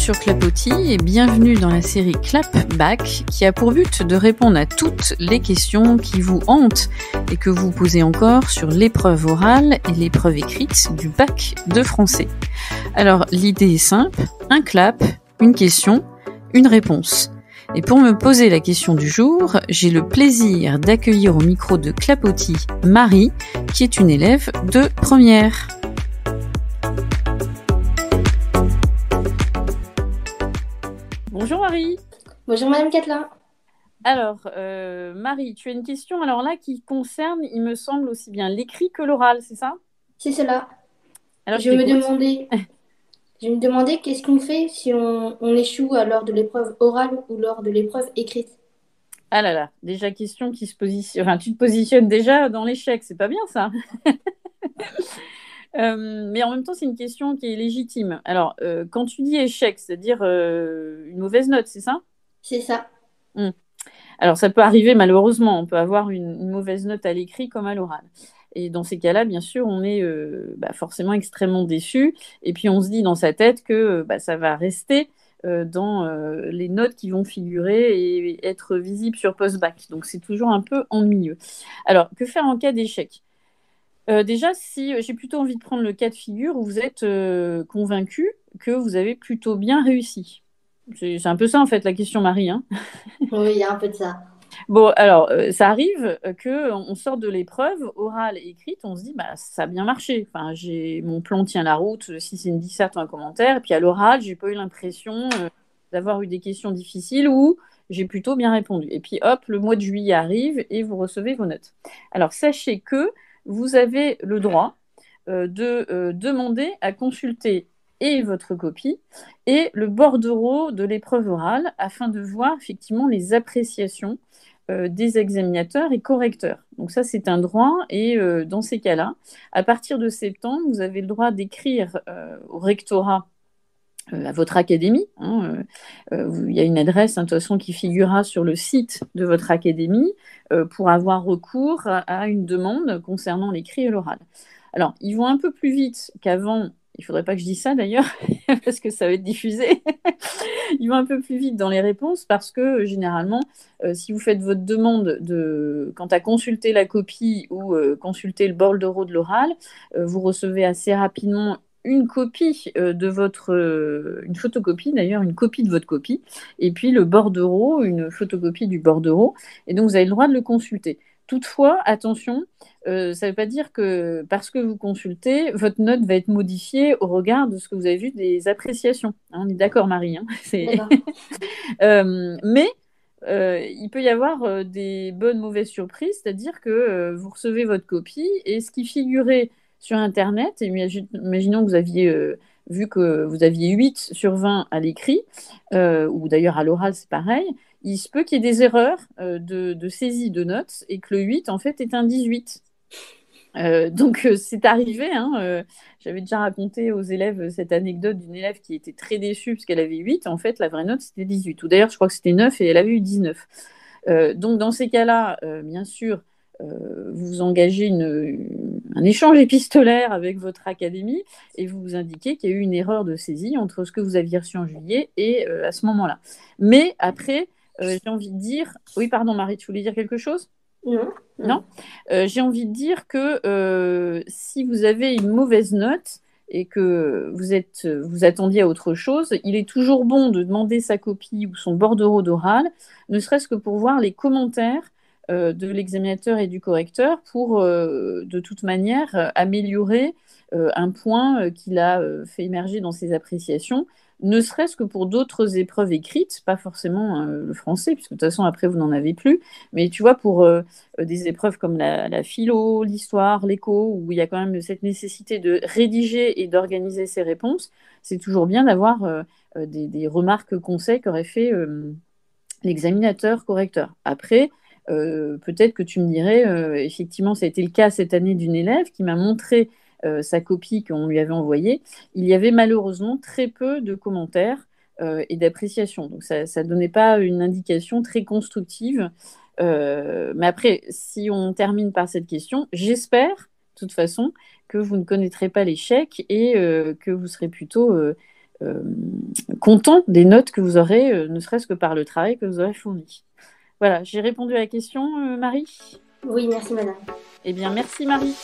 sur Clapotis et bienvenue dans la série Clap-Bac qui a pour but de répondre à toutes les questions qui vous hantent et que vous posez encore sur l'épreuve orale et l'épreuve écrite du bac de français. Alors l'idée est simple, un clap, une question, une réponse. Et pour me poser la question du jour, j'ai le plaisir d'accueillir au micro de Clapotis Marie, qui est une élève de première. Bonjour Marie. Bonjour Madame Catelin. Alors, Marie, tu as une question alors là qui concerne, il me semble, aussi bien l'écrit que l'oral, c'est ça? C'est cela. Alors, Je me demandais qu'est-ce qu'on fait si on échoue lors de l'épreuve orale ou lors de l'épreuve écrite. Ah là là, déjà question qui se positionne. Enfin, tu te positionnes déjà dans l'échec, c'est pas bien ça. Mais en même temps, c'est une question qui est légitime. Alors, quand tu dis échec, c'est-à-dire une mauvaise note, c'est ça? C'est ça. Alors, ça peut arriver malheureusement. On peut avoir une mauvaise note à l'écrit comme à l'oral. Et dans ces cas-là, bien sûr, on est forcément extrêmement déçu. Et puis, on se dit dans sa tête que ça va rester dans les notes qui vont figurer et être visibles sur post-bac. Donc, c'est toujours un peu ennuyeux. Alors, que faire en cas d'échec? Déjà, si j'ai plutôt envie de prendre le cas de figure où vous êtes convaincu que vous avez plutôt bien réussi. C'est un peu ça, en fait, la question, Marie, hein. Oui, il y a un peu de ça. Bon, alors, ça arrive qu'on sort de l'épreuve orale et écrite, on se dit, ça a bien marché. Enfin, mon plan tient la route, si c'est une disserte ou un commentaire. Et puis à l'oral, j'ai pas eu l'impression d'avoir eu des questions difficiles ou j'ai plutôt bien répondu. Et puis hop, le mois de juillet arrive et vous recevez vos notes. Alors, sachez que vous avez le droit de demander à consulter et votre copie et le bordereau de l'épreuve orale afin de voir effectivement les appréciations des examinateurs et correcteurs. Donc ça, c'est un droit et dans ces cas-là, à partir de septembre, vous avez le droit d'écrire au rectorat à votre académie. Il y a une adresse, de toute façon, qui figurera sur le site de votre académie pour avoir recours à une demande concernant l'écrit et l'oral. Alors, ils vont un peu plus vite qu'avant. Il ne faudrait pas que je dise ça d'ailleurs, parce que ça va être diffusé. Ils vont un peu plus vite dans les réponses parce que généralement, si vous faites votre demande quant à consulter la copie ou consulter le bordereau de l'oral, vous recevez assez rapidement une copie une photocopie d'ailleurs, une copie de votre copie, et puis le bordereau, une photocopie du bordereau, et donc vous avez le droit de le consulter. Toutefois, attention, ça ne veut pas dire que parce que vous consultez, votre note va être modifiée au regard de ce que vous avez vu des appréciations. On est d'accord, Marie, hein. D'accord. Mais il peut y avoir des bonnes, mauvaises surprises, c'est-à-dire que vous recevez votre copie et ce qui figurait sur Internet, et imaginons que vous aviez vu que vous aviez 8 sur 20 à l'écrit, ou d'ailleurs à l'oral, c'est pareil, il se peut qu'il y ait des erreurs de saisie de notes et que le 8, en fait, est un 18. Donc, c'est arrivé, hein, j'avais déjà raconté aux élèves cette anecdote d'une élève qui était très déçue parce qu'elle avait 8. En fait, la vraie note, c'était 18. Ou d'ailleurs, je crois que c'était 9 et elle avait eu 19. Donc, dans ces cas-là, bien sûr, vous engagez un échange épistolaire avec votre académie et vous vous indiquez qu'il y a eu une erreur de saisie entre ce que vous aviez reçu en juillet et à ce moment-là. Mais après, j'ai envie de dire... Oui, pardon, Marie, tu voulais dire quelque chose? Non. Non. J'ai envie de dire que si vous avez une mauvaise note et que vous attendiez à autre chose, il est toujours bon de demander sa copie ou son bordereau d'oral, ne serait-ce que pour voir les commentaires de l'examinateur et du correcteur pour, de toute manière, améliorer un point qu'il a fait émerger dans ses appréciations, ne serait-ce que pour d'autres épreuves écrites, pas forcément le français, puisque de toute façon, après, vous n'en avez plus, mais tu vois, pour des épreuves comme la philo, l'histoire, l'éco, où il y a quand même cette nécessité de rédiger et d'organiser ses réponses, c'est toujours bien d'avoir des remarques, conseils qu'aurait fait l'examinateur correcteur. Après, peut-être que tu me dirais, effectivement, ça a été le cas cette année d'une élève qui m'a montré sa copie qu'on lui avait envoyée. Il y avait malheureusement très peu de commentaires et d'appréciations. Donc ça ne donnait pas une indication très constructive. Mais après, si on termine par cette question, j'espère, de toute façon, que vous ne connaîtrez pas l'échec et que vous serez plutôt content des notes que vous aurez, ne serait-ce que par le travail que vous aurez fourni. Voilà, j'ai répondu à la question, Marie. Oui, merci madame. Eh bien, merci Marie.